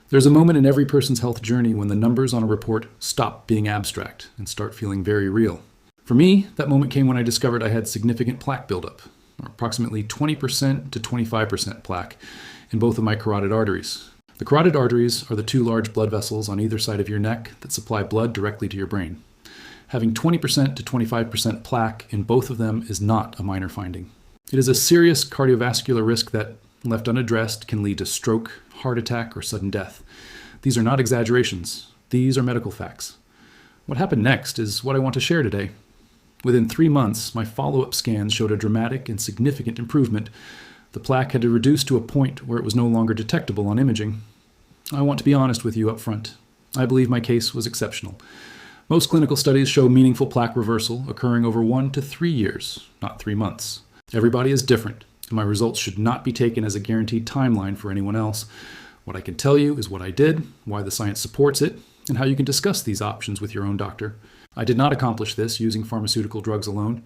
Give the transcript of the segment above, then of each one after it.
There's a moment in every person's health journey when the numbers on a report stop being abstract and start feeling very real. For me, that moment came when I discovered I had significant plaque buildup, or approximately 20% to 25% plaque, in both of my carotid arteries. The carotid arteries are the two large blood vessels on either side of your neck that supply blood directly to your brain. Having 20% to 25% plaque in both of them is not a minor finding. It is a serious cardiovascular risk that, left unaddressed, can lead to stroke, heart attack, or sudden death. These are not exaggerations. These are medical facts. What happened next is what I want to share today. Within 3 months, my follow-up scans showed a dramatic and significant improvement. The plaque had reduced to a point where it was no longer detectable on imaging. I want to be honest with you up front. I believe my case was exceptional. Most clinical studies show meaningful plaque reversal occurring over 1 to 3 years, not 3 months. Everybody is different, and my results should not be taken as a guaranteed timeline for anyone else. What I can tell you is what I did, why the science supports it, and how you can discuss these options with your own doctor. I did not accomplish this using pharmaceutical drugs alone.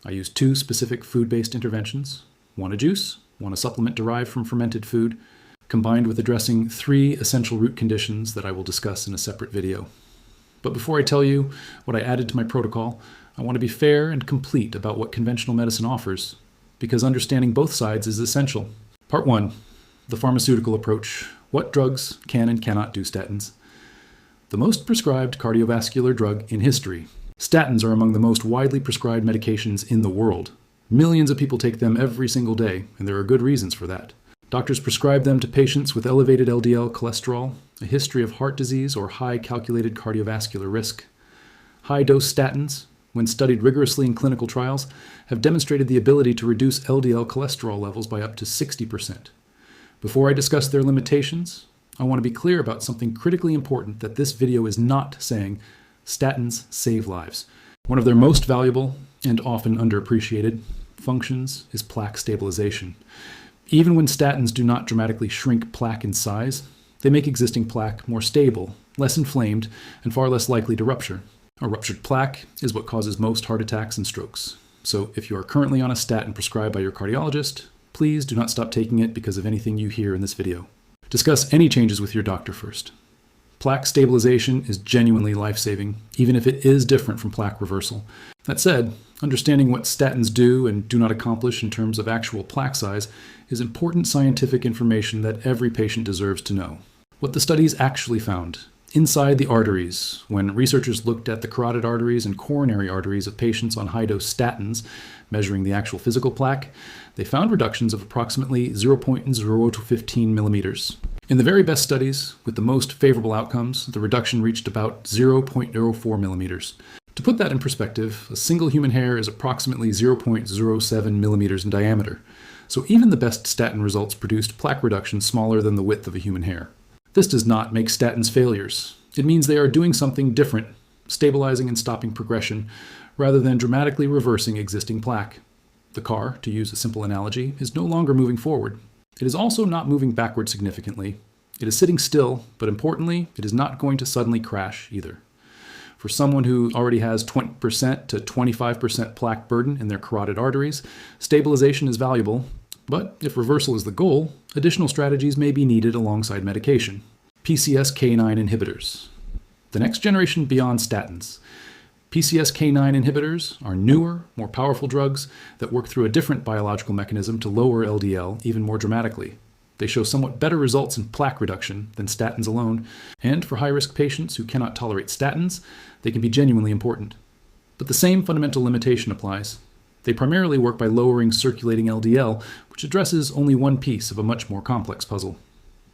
I used 2 specific food-based interventions, one a juice, one a supplement derived from fermented food, combined with addressing 3 essential root conditions that I will discuss in a separate video. But before I tell you what I added to my protocol, I want to be fair and complete about what conventional medicine offers, because understanding both sides is essential. Part 1, the pharmaceutical approach. What drugs can and cannot do statins? The most prescribed cardiovascular drug in history. Statins are among the most widely prescribed medications in the world. Millions of people take them every single day, and there are good reasons for that. Doctors prescribe them to patients with elevated LDL cholesterol, a history of heart disease, or high calculated cardiovascular risk. High-dose statins, when studied rigorously in clinical trials, have demonstrated the ability to reduce LDL cholesterol levels by up to 60%. Before I discuss their limitations, I want to be clear about something critically important that this video is not saying. Statins save lives. One of their most valuable, and often underappreciated, functions is plaque stabilization. Even when statins do not dramatically shrink plaque in size, they make existing plaque more stable, less inflamed, and far less likely to rupture. A ruptured plaque is what causes most heart attacks and strokes. So if you are currently on a statin prescribed by your cardiologist, please do not stop taking it because of anything you hear in this video. Discuss any changes with your doctor first. Plaque stabilization is genuinely life-saving, even if it is different from plaque reversal. That said, understanding what statins do and do not accomplish in terms of actual plaque size is important scientific information that every patient deserves to know. What the studies actually found. Inside the arteries, when researchers looked at the carotid arteries and coronary arteries of patients on high-dose statins, measuring the actual physical plaque, they found reductions of approximately 0.0 to 15 millimeters. In the very best studies, with the most favorable outcomes, the reduction reached about 0.04 millimeters. To put that in perspective, a single human hair is approximately 0.07 millimeters in diameter, so even the best statin results produced plaque reduction smaller than the width of a human hair. This does not make statins failures. It means they are doing something different, stabilizing and stopping progression, rather than dramatically reversing existing plaque. The car, to use a simple analogy, is no longer moving forward. It is also not moving backward significantly. It is sitting still, but importantly, it is not going to suddenly crash either. For someone who already has 20% to 25% plaque burden in their carotid arteries, stabilization is valuable, but if reversal is the goal, additional strategies may be needed alongside medication. PCSK9 inhibitors. The next generation beyond statins. PCSK9 inhibitors are newer, more powerful drugs that work through a different biological mechanism to lower LDL even more dramatically. They show somewhat better results in plaque reduction than statins alone, and for high-risk patients who cannot tolerate statins, they can be genuinely important. But the same fundamental limitation applies. They primarily work by lowering circulating LDL, which addresses only one piece of a much more complex puzzle.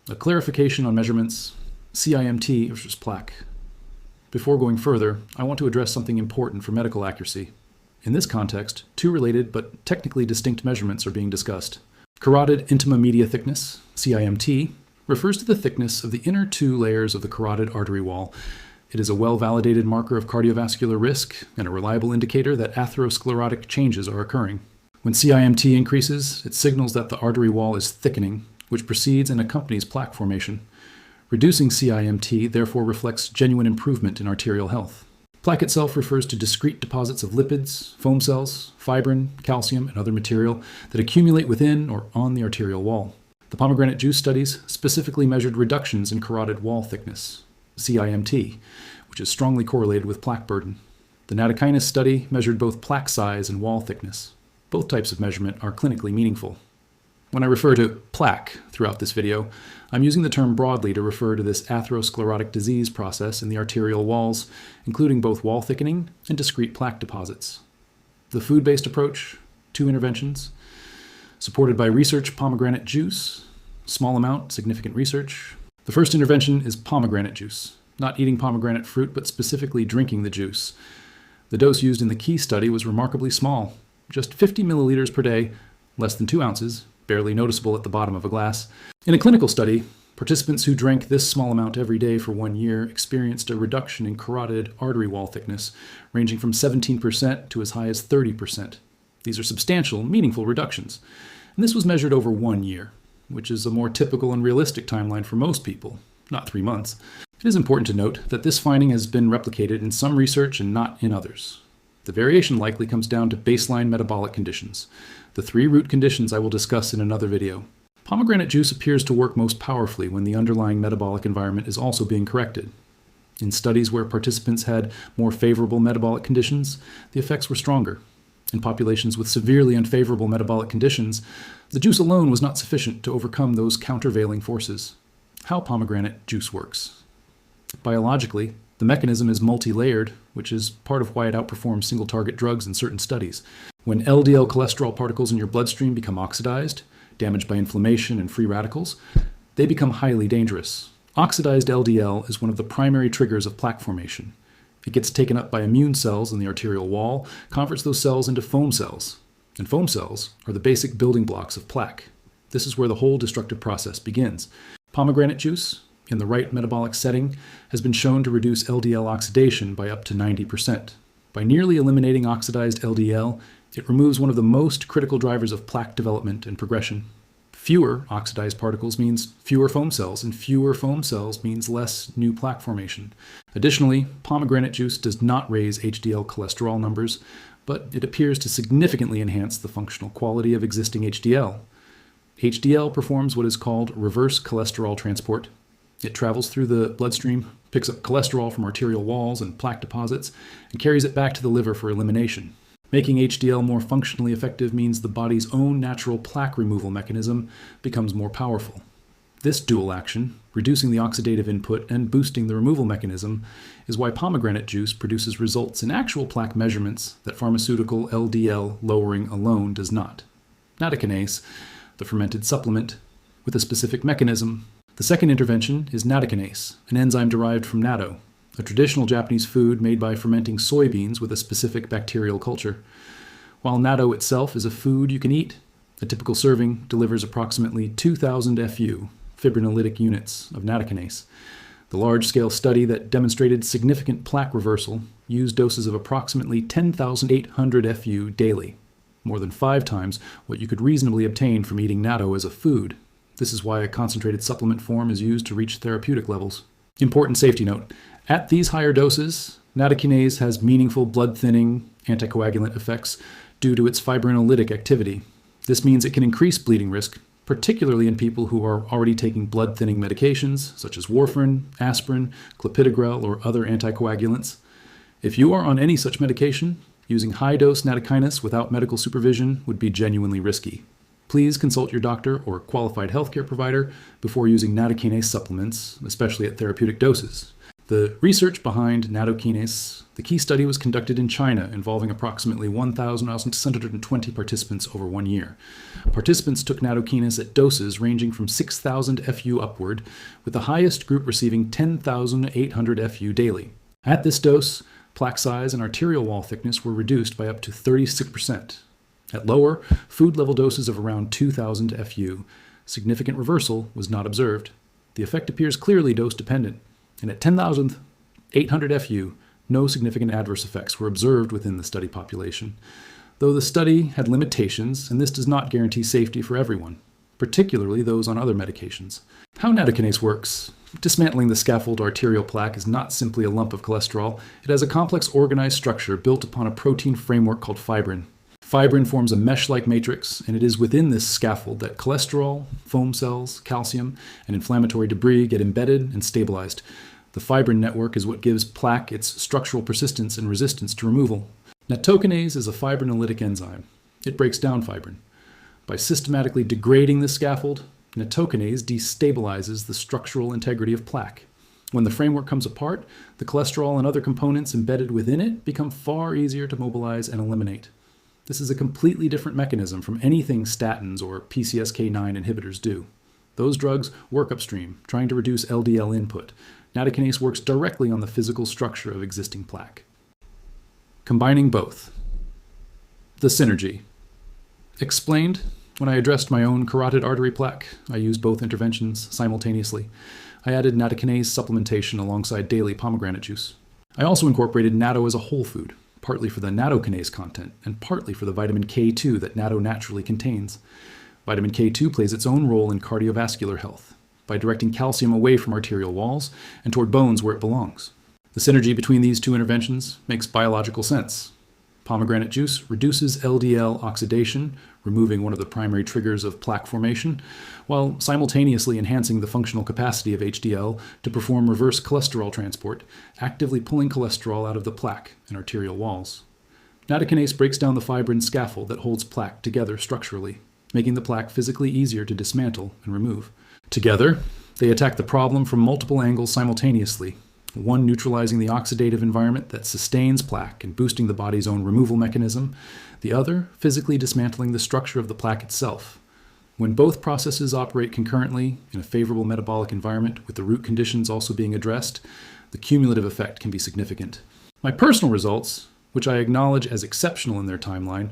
A clarification on measurements, CIMT versus plaque. Before going further, I want to address something important for medical accuracy. In this context, 2 related but technically distinct measurements are being discussed. Carotid intima media thickness, CIMT, refers to the thickness of the inner 2 layers of the carotid artery wall. It is a well-validated marker of cardiovascular risk and a reliable indicator that atherosclerotic changes are occurring. When CIMT increases, it signals that the artery wall is thickening, which precedes and accompanies plaque formation. Reducing CIMT therefore reflects genuine improvement in arterial health. Plaque itself refers to discrete deposits of lipids, foam cells, fibrin, calcium, and other material that accumulate within or on the arterial wall. The pomegranate juice studies specifically measured reductions in carotid wall thickness, CIMT, which is strongly correlated with plaque burden. The nattokinase study measured both plaque size and wall thickness. Both types of measurement are clinically meaningful. When I refer to plaque throughout this video, I'm using the term broadly to refer to this atherosclerotic disease process in the arterial walls, including both wall thickening and discrete plaque deposits. The food-based approach, 2 interventions, supported by research pomegranate juice, small amount, significant research. The first intervention is pomegranate juice, not eating pomegranate fruit, but specifically drinking the juice. The dose used in the key study was remarkably small, just 50 milliliters per day, less than 2 ounces, barely noticeable at the bottom of a glass. In a clinical study, participants who drank this small amount every day for 1 year experienced a reduction in carotid artery wall thickness, ranging from 17% to as high as 30%. These are substantial, meaningful reductions. And this was measured over 1 year, which is a more typical and realistic timeline for most people, not 3 months. It is important to note that this finding has been replicated in some research and not in others. The variation likely comes down to baseline metabolic conditions, the 3 root conditions I will discuss in another video. Pomegranate juice appears to work most powerfully when the underlying metabolic environment is also being corrected. In studies where participants had more favorable metabolic conditions, the effects were stronger. In populations with severely unfavorable metabolic conditions, the juice alone was not sufficient to overcome those countervailing forces. How pomegranate juice works. Biologically, the mechanism is multi-layered, which is part of why it outperforms single-target drugs in certain studies. When LDL cholesterol particles in your bloodstream become oxidized, damaged by inflammation and free radicals, they become highly dangerous. Oxidized LDL is one of the primary triggers of plaque formation. It gets taken up by immune cells in the arterial wall, converts those cells into foam cells. And foam cells are the basic building blocks of plaque. This is where the whole destructive process begins. Pomegranate juice, in the right metabolic setting, has been shown to reduce LDL oxidation by up to 90%. By nearly eliminating oxidized LDL, it removes one of the most critical drivers of plaque development and progression. Fewer oxidized particles means fewer foam cells, and fewer foam cells means less new plaque formation. Additionally, pomegranate juice does not raise HDL cholesterol numbers, but it appears to significantly enhance the functional quality of existing HDL. HDL performs what is called reverse cholesterol transport. It travels through the bloodstream, picks up cholesterol from arterial walls and plaque deposits, and carries it back to the liver for elimination. Making HDL more functionally effective means the body's own natural plaque removal mechanism becomes more powerful. This dual action, reducing the oxidative input and boosting the removal mechanism, is why pomegranate juice produces results in actual plaque measurements that pharmaceutical LDL lowering alone does not. Nattokinase, the fermented supplement, with a specific mechanism. The second intervention is nattokinase, an enzyme derived from natto, a traditional Japanese food made by fermenting soybeans with a specific bacterial culture. While natto itself is a food you can eat, a typical serving delivers approximately 2,000 FU, fibrinolytic units, of nattokinase. The large-scale study that demonstrated significant plaque reversal used doses of approximately 10,800 FU daily, more than 5 times what you could reasonably obtain from eating natto as a food. This is why a concentrated supplement form is used to reach therapeutic levels. Important safety note. At these higher doses, nattokinase has meaningful blood-thinning, anticoagulant effects due to its fibrinolytic activity. This means it can increase bleeding risk, particularly in people who are already taking blood-thinning medications, such as warfarin, aspirin, clopidogrel, or other anticoagulants. If you are on any such medication, using high-dose nattokinase without medical supervision would be genuinely risky. Please consult your doctor or qualified healthcare provider before using nattokinase supplements, especially at therapeutic doses. The research behind nattokinase, the key study was conducted in China involving approximately 1,620 participants over 1 year. Participants took nattokinase at doses ranging from 6,000 FU upward, with the highest group receiving 10,800 FU daily. At this dose, plaque size and arterial wall thickness were reduced by up to 36%. At lower, food-level doses of around 2,000 FU, significant reversal was not observed. The effect appears clearly dose-dependent, and at 10,800 FU, no significant adverse effects were observed within the study population, though the study had limitations, and this does not guarantee safety for everyone, particularly those on other medications. How nattokinase works. Dismantling the scaffold arterial plaque is not simply a lump of cholesterol. It has a complex organized structure built upon a protein framework called fibrin. Fibrin forms a mesh-like matrix, and it is within this scaffold that cholesterol, foam cells, calcium, and inflammatory debris get embedded and stabilized. The fibrin network is what gives plaque its structural persistence and resistance to removal. Nattokinase is a fibrinolytic enzyme. It breaks down fibrin. By systematically degrading the scaffold, nattokinase destabilizes the structural integrity of plaque. When the framework comes apart, the cholesterol and other components embedded within it become far easier to mobilize and eliminate. This is a completely different mechanism from anything statins or PCSK9 inhibitors do. Those drugs work upstream, trying to reduce LDL input. Nattokinase works directly on the physical structure of existing plaque. Combining both. The synergy. Explained, when I addressed my own carotid artery plaque, I used both interventions simultaneously. I added nattokinase supplementation alongside daily pomegranate juice. I also incorporated natto as a whole food, partly for the nattokinase content and partly for the vitamin K2 that natto naturally contains. Vitamin K2 plays its own role in cardiovascular health by directing calcium away from arterial walls and toward bones where it belongs. The synergy between these two interventions makes biological sense. Pomegranate juice reduces LDL oxidation, removing one of the primary triggers of plaque formation, while simultaneously enhancing the functional capacity of HDL to perform reverse cholesterol transport, actively pulling cholesterol out of the plaque and arterial walls. Nattokinase breaks down the fibrin scaffold that holds plaque together structurally, making the plaque physically easier to dismantle and remove. Together, they attack the problem from multiple angles simultaneously, one neutralizing the oxidative environment that sustains plaque and boosting the body's own removal mechanism, the other physically dismantling the structure of the plaque itself. When both processes operate concurrently in a favorable metabolic environment with the root conditions also being addressed, the cumulative effect can be significant. My personal results, which I acknowledge as exceptional in their timeline,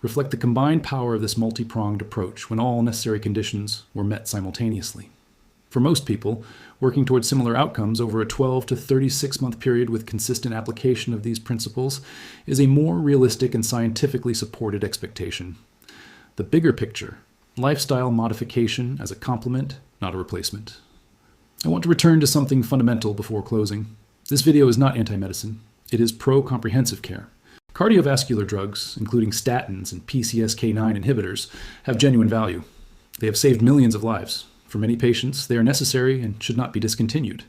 reflect the combined power of this multi-pronged approach when all necessary conditions were met simultaneously. For most people, working towards similar outcomes over a 12 to 36-month period with consistent application of these principles is a more realistic and scientifically supported expectation. The bigger picture, lifestyle modification as a complement, not a replacement. I want to return to something fundamental before closing. This video is not anti-medicine. It is pro-comprehensive care. Cardiovascular drugs, including statins and PCSK9 inhibitors, have genuine value. They have saved millions of lives. For many patients, they are necessary and should not be discontinued.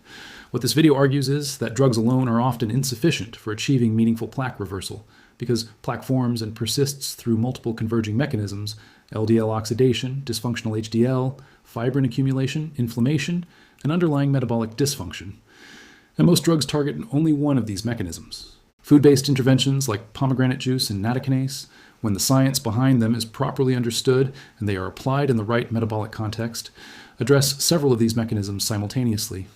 What this video argues is that drugs alone are often insufficient for achieving meaningful plaque reversal, because plaque forms and persists through multiple converging mechanisms: LDL oxidation, dysfunctional HDL, fibrin accumulation, inflammation, and underlying metabolic dysfunction. And most drugs target only one of these mechanisms. Food-based interventions like pomegranate juice and nattokinase, when the science behind them is properly understood and they are applied in the right metabolic context, address several of these mechanisms simultaneously.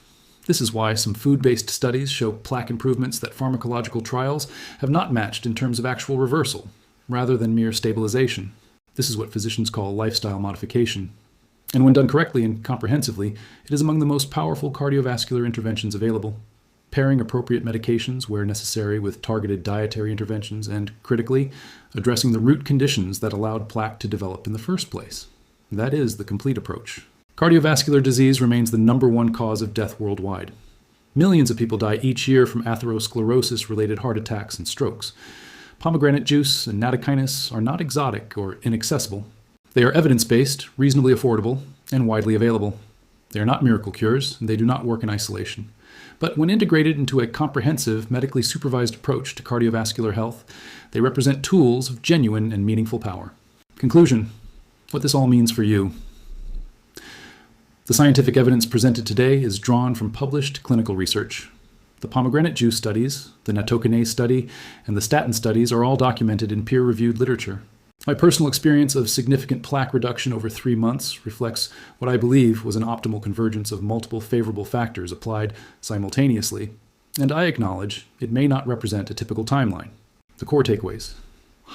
This is why some food-based studies show plaque improvements that pharmacological trials have not matched in terms of actual reversal, rather than mere stabilization. This is what physicians call lifestyle modification. And when done correctly and comprehensively, it is among the most powerful cardiovascular interventions available. Pairing appropriate medications where necessary with targeted dietary interventions and, critically, addressing the root conditions that allowed plaque to develop in the first place. That is the complete approach. Cardiovascular disease remains the #1 cause of death worldwide. Millions of people die each year from atherosclerosis-related heart attacks and strokes. Pomegranate juice and nattokinase are not exotic or inaccessible. They are evidence-based, reasonably affordable, and widely available. They are not miracle cures, and they do not work in isolation. But when integrated into a comprehensive, medically supervised approach to cardiovascular health, they represent tools of genuine and meaningful power. Conclusion: what this all means for you. The scientific evidence presented today is drawn from published clinical research. The pomegranate juice studies, the nattokinase study, and the statin studies are all documented in peer-reviewed literature. My personal experience of significant plaque reduction over 3 months reflects what I believe was an optimal convergence of multiple favorable factors applied simultaneously, and I acknowledge it may not represent a typical timeline. The core takeaways: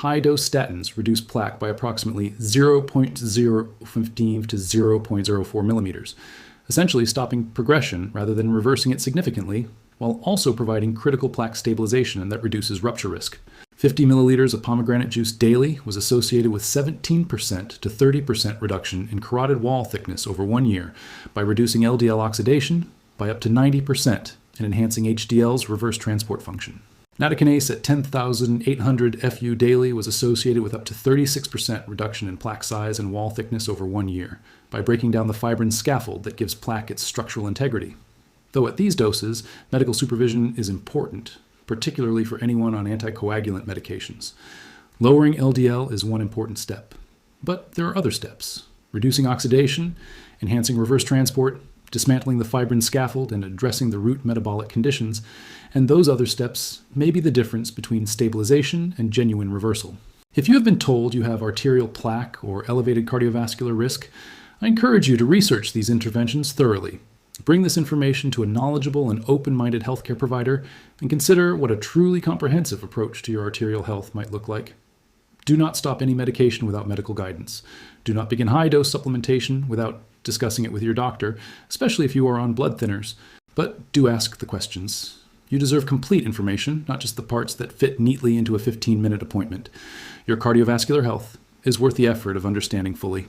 high-dose statins reduce plaque by approximately 0.015 to 0.04 millimeters, essentially stopping progression rather than reversing it significantly, while also providing critical plaque stabilization that reduces rupture risk. 50 milliliters of pomegranate juice daily was associated with 17% to 30% reduction in carotid wall thickness over 1 year by reducing LDL oxidation by up to 90% and enhancing HDL's reverse transport function. Nattokinase at 10,800 FU daily was associated with up to 36% reduction in plaque size and wall thickness over 1 year by breaking down the fibrin scaffold that gives plaque its structural integrity. Though at these doses, medical supervision is important, particularly for anyone on anticoagulant medications. Lowering LDL is one important step. But there are other steps: reducing oxidation, enhancing reverse transport, dismantling the fibrin scaffold, and addressing the root metabolic conditions, and those other steps may be the difference between stabilization and genuine reversal. If you have been told you have arterial plaque or elevated cardiovascular risk, I encourage you to research these interventions thoroughly. Bring this information to a knowledgeable and open-minded healthcare provider and consider what a truly comprehensive approach to your arterial health might look like. Do not stop any medication without medical guidance. Do not begin high-dose supplementation without discussing it with your doctor, especially if you are on blood thinners. But do ask the questions. You deserve complete information, not just the parts that fit neatly into a 15-minute appointment. Your cardiovascular health is worth the effort of understanding fully.